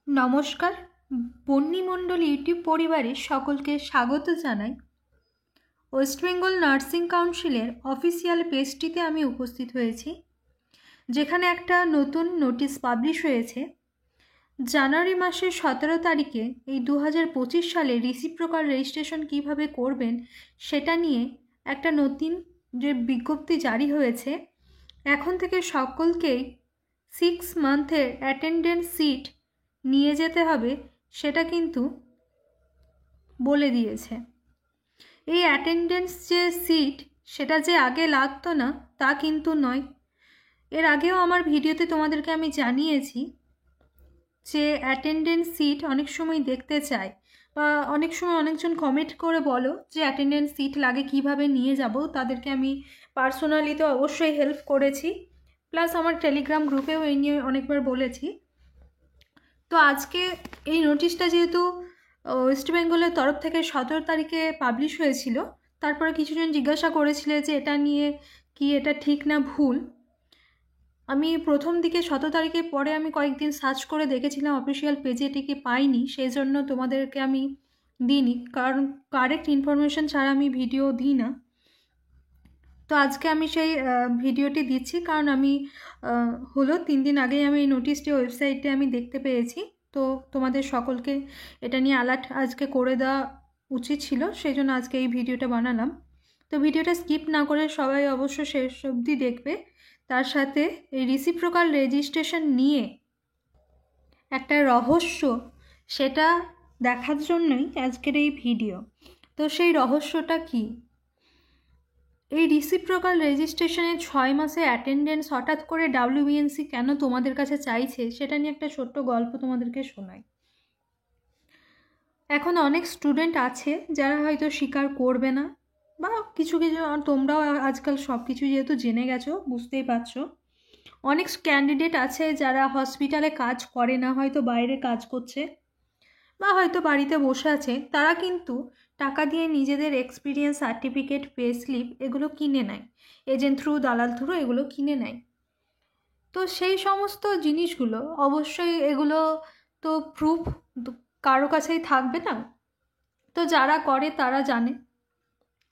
নমস্কার, বন্নি মণ্ডল ইউটিউব পরিবারে সকলকে স্বাগত জানাই। ওয়েস্ট বেঙ্গল নার্সিং কাউন্সিলের অফিসিয়াল পেজটিতে আমি উপস্থিত হয়েছি, যেখানে একটা নতুন নোটিশ পাবলিশ হয়েছে। জানুয়ারি মাসের 17 তারিখে এই 2025 সালে রিসিপ্রোকাল রেজিস্ট্রেশন কিভাবে করবেন সেটা নিয়ে একটা নতুন যে বিজ্ঞপ্তি জারি হয়েছে। এখন থেকে সকলকেই 6 মান্থের অ্যাটেন্ডেন্স সিট নিয়ে যেতে হবে, সেটা কিন্তু বলে দিয়েছে। এই অ্যাটেন্ডেন্স যে সিট, সেটা যে আগে লাগতো না তা কিন্তু নয়। এর আগেও আমার ভিডিওতে তোমাদেরকে আমি জানিয়েছি যে অ্যাটেন্ডেন্স সিট অনেক সময় দেখতে চায়, বা অনেক সময় অনেকজন কমেন্ট করে বলো যে অ্যাটেন্ডেন্স সিট লাগে, কিভাবে নিয়ে যাব। তাদেরকে আমি পার্সোনালি তো অবশ্যই হেল্প করেছি, প্লাস আমার টেলিগ্রাম গ্রুপেও এই নিয়ে অনেকবার বলেছি। তো আজকে এই নোটিশটা যেহেতু ওয়েস্ট বেঙ্গলের তরফ থেকে 17 তারিখে পাবলিশ হয়েছিল, তারপরে কিছুজন জিজ্ঞাসা করেছিল যে এটা নিয়ে কি এটা ঠিক না ভুল। আমি প্রথম দিকে 17 তারিখের পরে আমি কয়েকদিন সার্চ করে দেখেছিলাম, অফিসিয়াল পেজে এটিকে পাইনি, সেই জন্য তোমাদেরকে আমি দিইনি, কারণ কারেক্ট ইনফরমেশন ছাড়া আমি ভিডিও দিই না। তো আজকে আমি সেই ভিডিওটি দিচ্ছি, কারণ আমি হলো 3 দিন আগেই আমি এই নোটিশটি ওয়েবসাইটে আমি দেখতে পেয়েছি। তো তোমাদের সকলকে এটা নিয়ে অ্যালার্ট আজকে করে দেওয়া উচিত ছিল, সেই জন্য আজকে এই ভিডিওটা বানালাম। তো ভিডিওটা স্কিপ না করে সবাই অবশ্য শেষ অবধি দেখবে। তার সাথে এই রিসিপ্রোকাল রেজিস্ট্রেশন নিয়ে একটা রহস্য, সেটা দেখার জন্যই আজকের এই ভিডিও। তো সেই রহস্যটা কি? এই রিসিপ্রোকাল রেজিস্ট্রেশনে 6 মাসে অ্যাটেন্ডেন্স হঠাৎ করে ডাব্লিউবিএনসি কেন তোমাদের কাছে চাইছে, সেটা নিয়ে একটা ছোট্ট গল্প তোমাদেরকে শোনাই। এখন অনেক স্টুডেন্ট আছে যারা হয়তো স্বীকার করবে না, বা কিছু কিছু তোমরাও আজকাল সব কিছু যেহেতু জেনে গেছো, বুঝতেই পারছো। অনেক ক্যান্ডিডেট আছে যারা হসপিটালে কাজ করে না, হয়তো বাইরে কাজ করছে, বা হয়তো বাড়িতে বসে আছে। তারা কিন্তু টাকা দিয়ে নিজেদের এক্সপিরিয়েন্স সার্টিফিকেট, পে স্লিপ এগুলো কিনে নেয়, এজেন্ট থ্রু, দালাল থ্রু এগুলো কিনে নেয়। তো সেই সমস্ত জিনিসগুলো অবশ্যই এগুলো তো প্রুফ কারো কাছেই থাকবে না। তো যারা করে তারা জানে,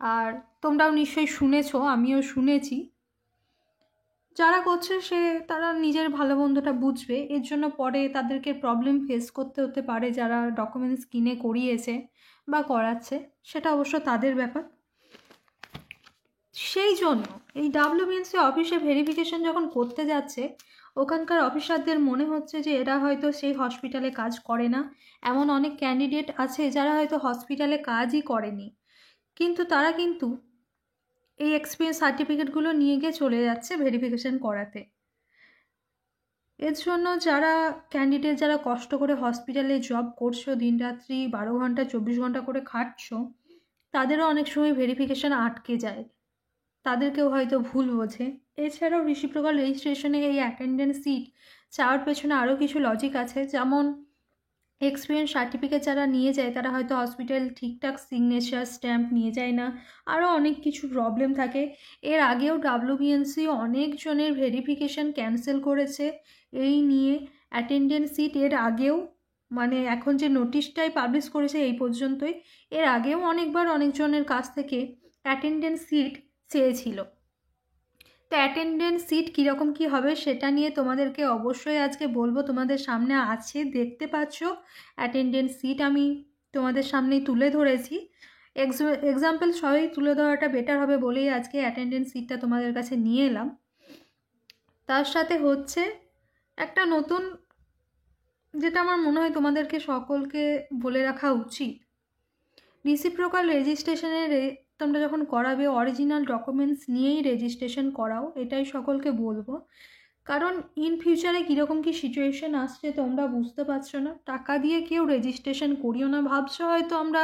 আর তোমরাও নিশ্চয়ই শুনেছো, আমিও শুনেছি। যারা করছে তারা নিজের ভালো মন্দটা বুঝবে, এর জন্য পরে তাদেরকে প্রবলেম ফেস করতে হতে পারে। যারা ডকুমেন্টস কিনে করিয়েছে বা করাচ্ছে, সেটা অবশ্য তাদের ব্যাপার। সেই জন্য এই ডাব্লিউবিএনসি অফিসে ভেরিফিকেশন যখন করতে যাচ্ছে, ওখানকার অফিসারদের মনে হচ্ছে যে এরা হয়তো সেই হসপিটালে কাজ করে না। এমন অনেক ক্যান্ডিডেট আছে যারা হয়তো হসপিটালে কাজই করেনি, কিন্তু তারা কিন্তু এই এক্সপিরিয়েন্স সার্টিফিকেটগুলো নিয়ে গিয়ে চলে যাচ্ছে ভেরিফিকেশন করাতে। এর জন্য যারা ক্যান্ডিডেট, যারা কষ্ট করে হসপিটালে জব করছো, দিনরাত্রি 12 ঘন্টা 24 ঘন্টা করে খাটছো, তাদেরও অনেক সময় ভেরিফিকেশন আটকে যায়, তাদেরকেও হয়তো ভুল বোঝে। এছাড়াও রিসিপ্রোকাল রেজিস্ট্রেশনে এই অ্যাটেন্ডেন্স সিট চাওয়ার পেছনে আরও কিছু লজিক আছে। যেমন এক্সপিরিয়েন্স সার্টিফিকেট যারা নিয়ে যায়, তারা হয়তো হসপিটাল ঠিকঠাক সিগনেচার স্ট্যাম্প নিয়ে যায় না, আরও অনেক কিছু প্রবলেম থাকে। এর আগেও ডাব্লিউবিএনসি অনেকজনের ভেরিফিকেশন ক্যান্সেল করেছে এই নিয়ে অ্যাটেন্ডেন্স সিট। এর আগেও, মানে এখন যে নোটিশটাই পাবলিশ করেছে এই পর্যন্তই, এর আগেও অনেকবার অনেকজনের কাছ থেকে অ্যাটেন্ডেন্স সিট চেয়েছিল। তো অ্যাটেন্ডেন্স সিট কীরকম কী হবে সেটা নিয়ে তোমাদেরকে অবশ্যই আজকে বলবো। তোমাদের সামনে আছে, দেখতে পাচ্ছ অ্যাটেন্ডেন্স সিট আমি তোমাদের সামনেই তুলে ধরেছি। এক্সাম্পল সবই তুলে ধরাটা বেটার হবে বলেই আজকে অ্যাটেন্ডেন্স সিটটা তোমাদের কাছে নিয়ে এলাম। তার সাথে হচ্ছে একটা নতুন, যেটা আমার মনে হয় তোমাদেরকে সকলকে বলে রাখা উচিত। রিসিপ্রোকাল রেজিস্ট্রেশনের তোমরা যখন করাবে, অরিজিনাল ডকুমেন্টস নিয়েই রেজিস্ট্রেশন করাও, এটাই সকলকে বলবো। কারণ ইন ফিউচারে কীরকম কী সিচুয়েশন আসছে তোমরা বুঝতে পারছো না। টাকা দিয়ে কেউ রেজিস্ট্রেশন করিও না। ভাবছো হয়তো আমরা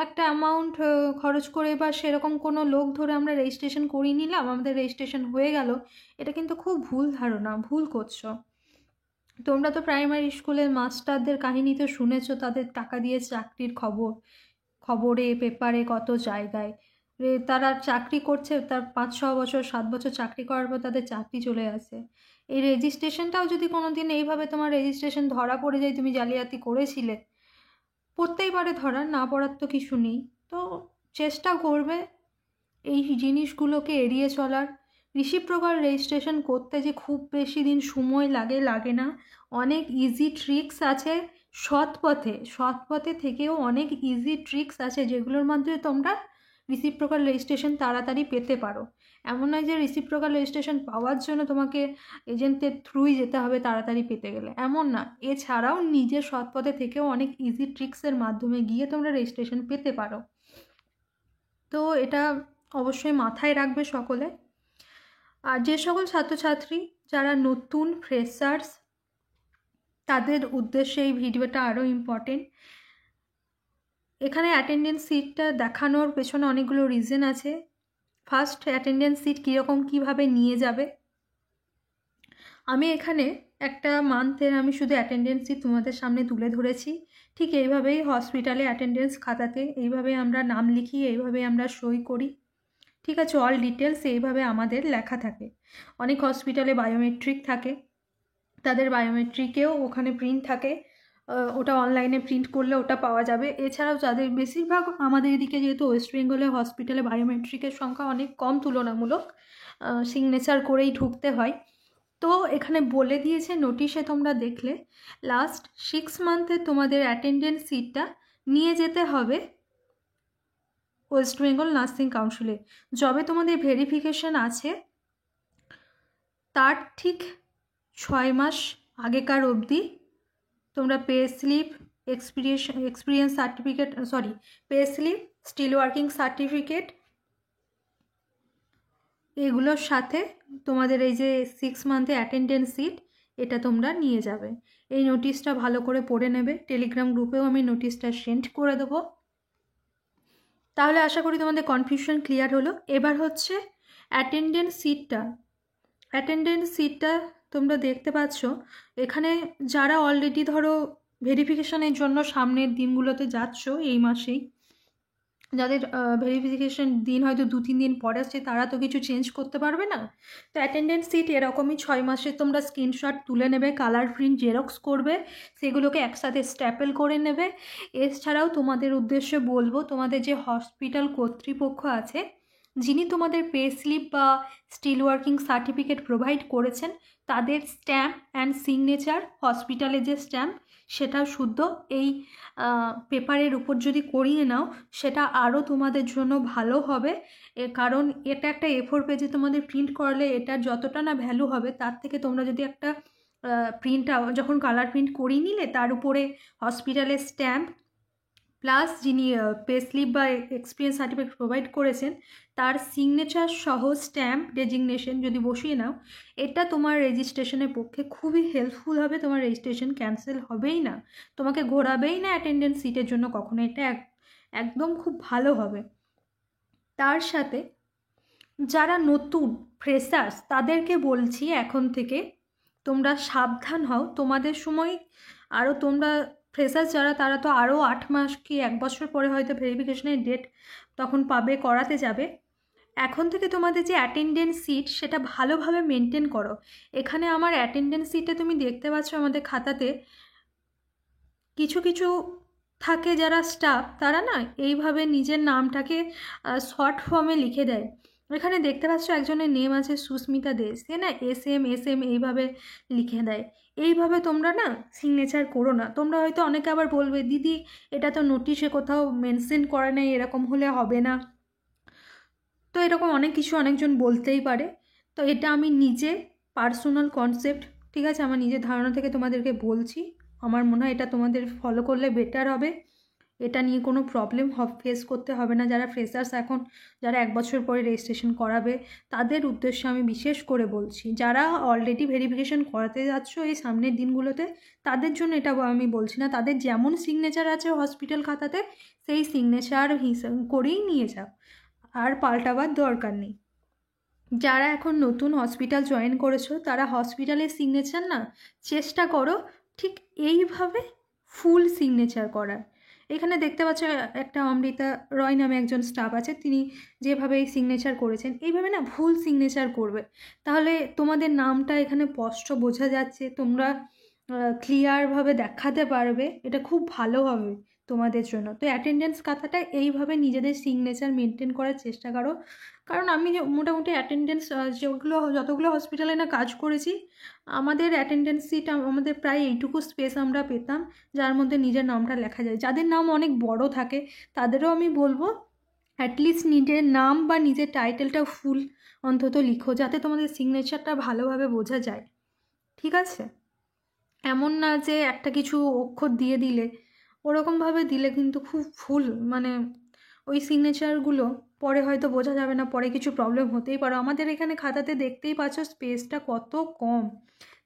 একটা অ্যামাউন্ট খরচ করে বা সেরকম কোনো লোক ধরে আমরা রেজিস্ট্রেশন করিয়ে নিলাম, আমাদের রেজিস্ট্রেশন হয়ে গেল। এটা কিন্তু খুব ভুল ধারণা, ভুল করছো। তোমরা তো প্রাইমারি স্কুলের মাস্টারদের কাহিনী তো শুনেছো, তাদের টাকা দিয়ে চাকরির খবরে পেপারে কত জায়গায় তারা চাকরি করছে, তার 5-6 বছর 7 বছর চাকরি করার পর তাদের চাকরি চলে আসে। এই রেজিস্ট্রেশনটাও যদি কোনো দিন এইভাবে তোমার রেজিস্ট্রেশন ধরা পড়ে যায়, তুমি জালিয়াতি করেছিলে, পড়তেই পারে ধরা, না পড়ার তো কিছু নেই। তো চেষ্টা করবে এই জিনিসগুলোকে এড়িয়ে চলার। রিসিপ্রোকাল রেজিস্ট্রেশন করতে যে খুব বেশি দিন সময় লাগে না। অনেক ইজি ট্রিক্স আছে, সৎ পথে থেকেও অনেক ইজি ট্রিক্স আছে যেগুলোর মাধ্যমে তোমরা রিসিপ্রোকাল রেজিস্ট্রেশন তাড়াতাড়ি পেতে পারো। এমন নয় যে রিসিপ্রোকাল রেজিস্ট্রেশন পাওয়ার জন্য তোমাকে এজেন্টের থ্রুই যেতে হবে তাড়াতাড়ি পেতে গেলে, এমন না। এছাড়াও নিজের সৎ পথে থেকেও অনেক ইজি ট্রিক্সের মাধ্যমে গিয়ে তোমরা রেজিস্ট্রেশন পেতে পারো। তো এটা অবশ্যই মাথায় রাখবে সকলে। আর যে সকল ছাত্রছাত্রী যারা নতুন ফ্রেশার্স, তাদের উদ্দেশ্যে এই ভিডিওটা আরও ইম্পর্টেন্ট। এখানে অ্যাটেন্ডেন্স সিটটা দেখানোর পেছনে অনেকগুলো রিজন আছে। ফার্স্ট, অ্যাটেন্ডেন্স সিট কীরকম কীভাবে নিয়ে যাবে। আমি এখানে একটা মান্থের আমি শুধু অ্যাটেন্ডেন্স সিট তোমাদের সামনে তুলে ধরেছি। ঠিক এইভাবেই হসপিটালে অ্যাটেন্ডেন্স খাতাতে এইভাবে আমরা নাম লিখি, এইভাবে আমরা সই করি, ঠিক আছে। অল ডিটেলস এইভাবে আমাদের লেখা থাকে। অনেক হসপিটালে বায়োমেট্রিক থাকে, তাদের বায়োমেট্রিকেও ওখানে প্রিন্ট থাকে, ওটা অনলাইনে প্রিন্ট করলে ওটা পাওয়া যাবে। এছাড়াও যাদের বেশিরভাগ আমাদের এদিকে যেহেতু ওয়েস্ট বেঙ্গলে হসপিটালে বায়োমেট্রিকের সংখ্যা অনেক কম তুলনামূলক, সিগনেচার করেই ঢুকতে হয়। তো এখানে বলে দিয়েছে নোটিশে, তোমরা দেখলে লাস্ট 6 মান্থে তোমাদের অ্যাটেন্ডেন্স সিটটা নিয়ে যেতে হবে ওয়েস্ট বেঙ্গল নার্সিং কাউন্সিলে। যবে তোমাদের ভেরিফিকেশন আছে তার ঠিক 6 মাস আগেকার অবধি তোমরা pay slip, experience certificate, pay slip, still working certificate, এগুলোর সাথে তোমাদের এই যে 6 মান্থে অ্যাটেন্ডেন্স সিট, এটা তোমরা নিয়ে যাবে। এই নোটিশটা ভালো করে পড়ে নেবে। টেলিগ্রাম গ্রুপেও আমি নোটিশটা সেন্ড করে দেবো। তাহলে আশা করি তোমাদের কনফিউশন ক্লিয়ার হলো। এবার হচ্ছে অ্যাটেন্ডেন্স সিটটা তোমরা দেখতে পাচ্ছ এখানে। যারা অলরেডি ধরো ভেরিফিকেশনের জন্য সামনের দিনগুলোতে যাচ্ছ, এই মাসেই যাদের ভেরিফিকেশন দিন হয়তো 2-3 দিন পরে আসছে, তারা তো কিছু চেঞ্জ করতে পারবে না। তো অ্যাটেন্ডেন্স সিট এরকমই 6 মাসের তোমরা স্ক্রিনশট তুলে নেবে, কালার প্রিন্ট জেরক্স করবে, সেগুলোকে একসাথে স্ট্যাপেল করে নেবে। এছাড়াও তোমাদের উদ্দেশ্যে বলবো, তোমাদের যে হসপিটাল কর্তৃপক্ষ আছে, যিনি তোমাদের পে স্লিপ বা স্টিল ওয়ার্কিং সার্টিফিকেট প্রোভাইড করেছেন, তাদের স্ট্যাম্প অ্যান্ড সিগনেচার, হসপিটালের যে স্ট্যাম্প, সেটা শুদ্ধ এই পেপারের উপর যদি করিয়ে নাও, সেটা আরও তোমাদের জন্য ভালো হবে। কারণ এটা একটা A4 পেজে তোমাদের প্রিন্ট করলে এটার যতটা না ভ্যালু হবে, তার থেকে তোমরা যদি একটা প্রিন্ট যখন কালার প্রিন্ট করিয়ে নিলে, তার উপরে হসপিটালের স্ট্যাম্প প্লাস যিনি পে স্লিপ বা এক্সপিরিয়েন্স সার্টিফিকেট প্রোভাইড করেছেন তার সিগনেচার সহ স্ট্যাম্প ডেজিগনেশন যদি বসিয়ে নাও, এটা তোমার রেজিস্ট্রেশনের পক্ষে খুবই হেল্পফুল হবে। তোমার রেজিস্ট্রেশন ক্যান্সেল হবেই না, তোমাকে ঘোরাবেই না অ্যাটেন্ডেন্স সিটের জন্য কখনো। এটা একদম খুব ভালো হবে। তার সাথে যারা নতুন ফ্রেশার্স, তাদেরকে বলছি এখন থেকে তোমরা সাবধান হও। তোমাদের সময় আরও, তোমরা ফ্রেশার্স যারা, তারা তো আরও 8 মাস কি 1 বছর পরে হয়তো ভেরিফিকেশনের ডেট তখন পাবে, করাতে যাবে। এখন থেকে তোমাদের যে অ্যাটেন্ডেন্স সিট, সেটা ভালোভাবে মেনটেন করো। এখানে আমার অ্যাটেন্ডেন্স সিটে তুমি দেখতে পাচ্ছ আমাদের খাতাতে কিছু কিছু থাকে যারা স্টাফ, তারা না এইভাবে নিজের নামটাকে শর্ট ফর্মে লিখে দেয়। এখানে দেখতে পাচ্ছ একজনের নেম আছে সুস্মিতা দে, সে না এস এম এইভাবে লিখে দেয়। এইভাবে তোমরা না সিগনেচার করো না। তোমরা হয়তো অনেকে আবার বলবে, দিদি এটা তো নোটিশে কোথাও মেনশন করা নেই, এরকম হলে হবে না। তো এরকম অনেক কিছু অনেকজন বলতেই পারে। তো এটা আমি নিজে পার্সোনাল কনসেপ্ট, ঠিক আছে, আমার নিজের ধারণা থেকে তোমাদেরকে বলছি। আমার মনে হয় এটা তোমাদের ফলো করলে বেটার হবে। এটা নিয়ে কোনো প্রবলেম ফেস করতে হবে না। যারা ফ্রেশার্স এখন, যারা 1 বছর পরে রেজিস্ট্রেশন করাবে, তাদের উদ্দেশ্যে আমি বিশেষ করে বলছি। যারা অলরেডি ভেরিফিকেশন করাতে যাচ্ছ এই সামনের দিনগুলোতে, তাদের জন্য এটা আমি বলছি না। তাদের যেমন সিগনেচার আছে হসপিটাল খাতাতে, সেই সিগনেচার হিসাব করেই নিয়ে যাও, আর পাল্টাবার দরকার নেই। যারা এখন নতুন হসপিটাল জয়েন করেছো, তারা হসপিটালের সিগনেচার না চেষ্টা করো ঠিক এইভাবে ফুল সিগনেচার করার। এখানে দেখতে পাচ্ছ একটা অমৃতা রয় নামে একজন স্টাফ আছে, তিনি যেভাবে এই সিগনেচার করেছেন এইভাবে না ভুল সিগনেচার করবে, তাহলে তোমাদের নামটা এখানে স্পষ্ট বোঝা যাচ্ছে, তোমরা ক্লিয়ারভাবে দেখাতে পারবে, এটা খুব ভালো হবে তোমাদের জন্য। তো অ্যাটেন্ডেন্স খাতাটা এইভাবে নিজেদের সিগনেচার মেনটেন করার চেষ্টা করো, কারণ আমি মোটামুটি অ্যাটেন্ডেন্স যতগুলো হসপিটালে না কাজ করেছি, আমাদের অ্যাটেন্ডেন্স সিট আমাদের প্রায় এইটুকু স্পেস আমরা পেতাম যার মধ্যে নিজের নামটা লেখা যায়। যাদের নাম অনেক বড় থাকে তাদেরও আমি বলবো অ্যাটলিস্ট নিজের নাম বা নিজের টাইটেলটা ফুল অন্তত লিখো, যাতে তোমাদের সিগনেচারটা ভালোভাবে বোঝা যায়, ঠিক আছে? এমন না যে একটা কিছু অক্ষর দিয়ে দিলে, ওরকমভাবে দিলে কিন্তু খুব ভুল, মানে ওই সিগনেচারগুলো পরে হয়তো বোঝা যাবে না, পরে কিছু প্রবলেম হতেই পারে। আমাদের এখানে খাতাতে দেখতেই পাচ্ছ স্পেসটা কত কম,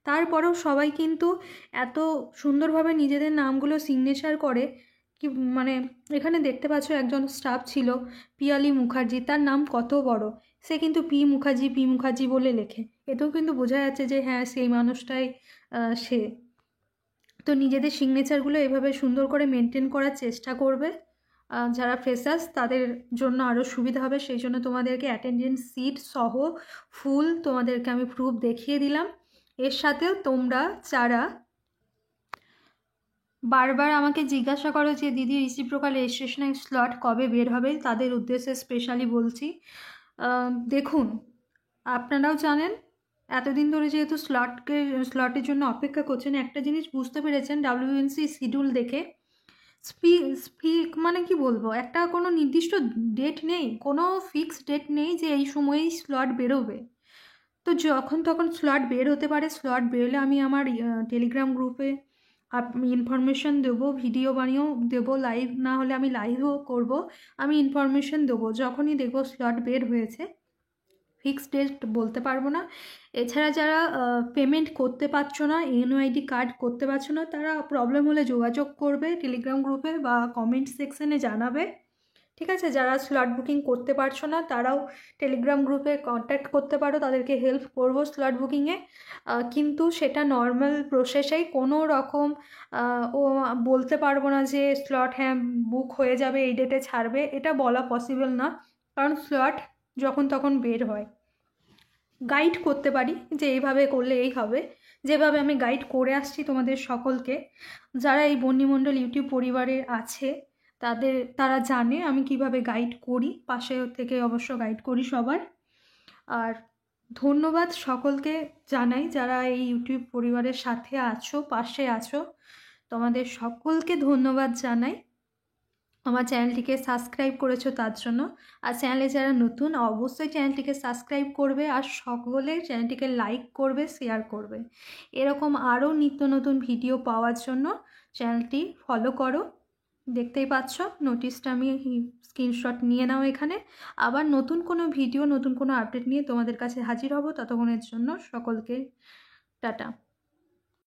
তারপরেও সবাই কিন্তু এত সুন্দরভাবে নিজেদের নামগুলো সিগনেচার করে কি, মানে এখানে দেখতে পাচ্ছ একজন স্টাফ ছিল পিয়ালি মুখার্জি, তার নাম কত বড়, সে কিন্তু পি মুখার্জি বলে লেখে, এতেও কিন্তু বোঝা যাচ্ছে যে হ্যাঁ সেই মানুষটাই সে। তো নিজেদের সিগনেচারগুলো এভাবে সুন্দর করে মেনটেন করার চেষ্টা করবে, যারা ফ্রেশার্স তাদের জন্য আরও সুবিধা হবে, সেই জন্য তোমাদেরকে অ্যাটেন্ডেন্স সিট সহ ফুল তোমাদেরকে আমি প্রুফ দেখিয়ে দিলাম। এর সাথেও তোমরা যারা বারবার আমাকে জিজ্ঞাসা করো যে দিদি রিসিপ্রোকাল রেজিস্ট্রেশনের স্লট কবে বের হবে, তাদের উদ্দেশ্যে স্পেশালি বলছি, দেখুন আপনারাও জানেন এতদিন ধরে যেহেতু স্লটের জন্য অপেক্ষা করছেন, একটা জিনিস বুঝতে পেরেছেন WNC শিডিউল দেখে, মানে কি বলবো, একটা কোনো নির্দিষ্ট ডেট নেই, কোনো ফিক্সড ডেট নেই যে এই সময়েই স্লট বেরোবে। তো যখন তখন স্লট বের হতে পারে, স্লট বেরোলে আমি আমার টেলিগ্রাম গ্রুপে ইনফরমেশন দেবো, ভিডিও বানিয়েও দেবো, লাইভ না হলে আমি লাইভও করব, আমি ইনফরমেশন দেবো যখনই দেখবো স্লট বের হয়েছে। ফিক্সড ডেট বলতে পারবো না। এছাড়া যারা পেমেন্ট করতে পারছো না, NOID কার্ড করতে পারছো না, তারা প্রবলেম হলে যোগাযোগ করবে টেলিগ্রাম গ্রুপে বা কমেন্ট সেকশনে জানাবে, ঠিক আছে? যারা স্লট বুকিং করতে পারছো না তারাও টেলিগ্রাম গ্রুপে কন্ট্যাক্ট করতে পারো, তাদেরকে হেল্প করবো স্লট বুকিংয়ে, কিন্তু সেটা নর্মাল প্রসেসেই, কোনো রকম ও বলতে পারবো না যে স্লট হ্যাঁ বুক হয়ে যাবে এই ডেটে ছাড়বে, এটা বলা পসিবল না, কারণ স্লট যখন তখন বের হয়। গাইড করতে পারি যে এইভাবে করলে এই হবে, যেভাবে আমি গাইড করে আসছি তোমাদের সকলকে, যারা এই বন্যিমণ্ডল ইউটিউব পরিবারে আছে তারা জানে আমি কিভাবে গাইড করি, পাশে থেকে অবশ্য গাইড করি সবার। আর ধন্যবাদ সকলকে জানাই যারা এই ইউটিউব পরিবারের সাথে আছো, পাশে আছো, তোমাদের সকলকে ধন্যবাদ জানাই। আমার চ্যানেলটিকে সাবস্ক্রাইব করেছো তার জন্য, আর চ্যানেলে যারা নতুন অবশ্যই চ্যানেলটিকে সাবস্ক্রাইব করবে, আর সকলে চ্যানেলটিকে লাইক করবে, শেয়ার করবে। এরকম আরও নিত্য নতুন ভিডিও পাওয়ার জন্য চ্যানেলটি ফলো করো। দেখতেই পাচ্ছ নোটিশটা আমি স্ক্রিনশট নিয়ে নাও এখানে। আবার নতুন কোনো ভিডিও, নতুন কোনো আপডেট নিয়ে তোমাদের কাছে হাজির হব, ততক্ষণের জন্য সকলকে টাটা।